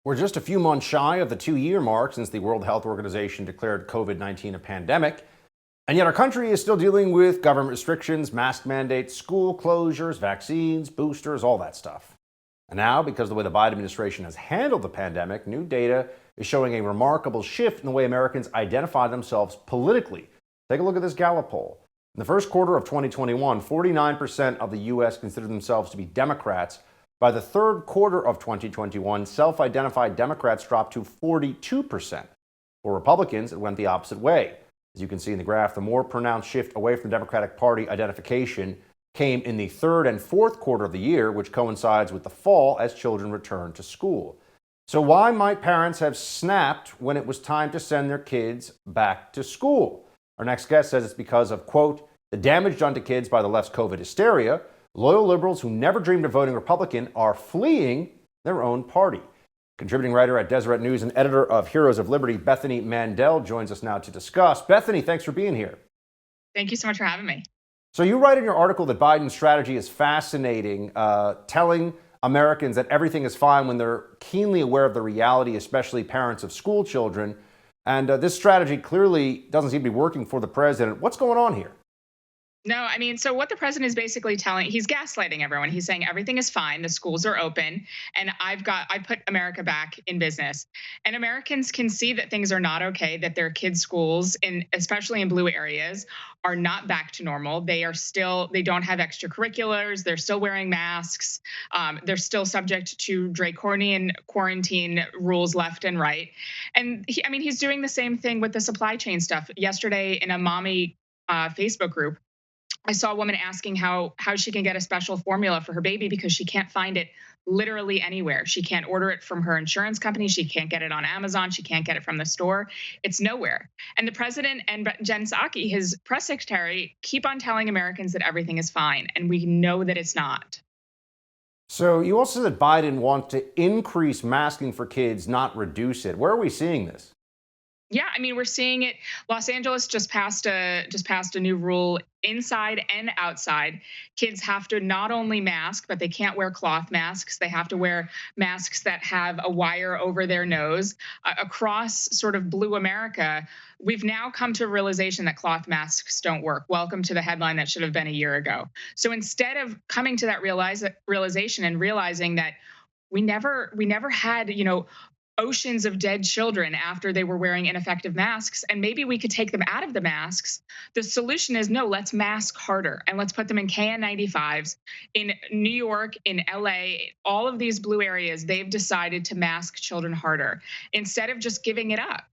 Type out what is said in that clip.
We're just a few months shy of the 2-year mark since the World Health Organization declared COVID-19 a pandemic. And yet our country is still dealing with government restrictions, mask mandates, school closures, vaccines, boosters, all that stuff. And now, because of the way the Biden administration has handled the pandemic, new data is showing a remarkable shift in the way Americans identify themselves politically. Take a look at this Gallup poll. In the first quarter of 2021, 49% of the U.S. considered themselves to be Democrats. By the third quarter of 2021, self-identified Democrats dropped to 42%. For Republicans, it went the opposite way. As you can see in the graph, the more pronounced shift away from the Democratic Party identification came in the third and fourth quarter of the year, which coincides with the fall as children return to school. So why might parents have snapped when it was time to send their kids back to school? Our next guest says it's because of, quote, the damage done to kids by the left's COVID hysteria. Loyal liberals who never dreamed of voting Republican are fleeing their own party. Contributing writer at Deseret News and editor of Heroes of Liberty, Bethany Mandel, joins us now to discuss. Bethany, thanks for being here. Thank you so much for having me. So you write in your article that Biden's strategy is fascinating, telling Americans that everything is fine when they're keenly aware of the reality, especially parents of school children. And this strategy clearly doesn't seem to be working for the president. What's going on here? No, I mean, so what the president is basically he's gaslighting everyone. He's saying everything is fine, the schools are open, and I put America back in business. And Americans can see that things are not okay, that their kids' schools, especially in blue areas, are not back to normal. They don't have extracurriculars, they're still wearing masks, they're still subject to draconian quarantine rules left and right. And he's doing the same thing with the supply chain stuff. Yesterday in a mommy Facebook group, I saw a woman asking how she can get a special formula for her baby because she can't find it literally anywhere. She can't order it from her insurance company. She can't get it on Amazon. She can't get it from the store. It's nowhere. And the president and Jen Psaki, his press secretary, keep on telling Americans that everything is fine. And we know that it's not. So you also said that Biden wants to increase masking for kids, not reduce it. Where are we seeing this? Yeah, we're seeing it. Los Angeles just passed a new rule inside and outside. Kids have to not only mask, but they can't wear cloth masks. They have to wear masks that have a wire over their nose. Across sort of blue America, we've now come to a realization that cloth masks don't work. Welcome to the headline that should have been a year ago. So instead of coming to that realization and realizing that we never had, oceans of dead children after they were wearing ineffective masks, and maybe we could take them out of the masks. The solution is no, let's mask harder and let's put them in KN95s. In New York, in LA, all of these blue areas, they've decided to mask children harder instead of just giving it up.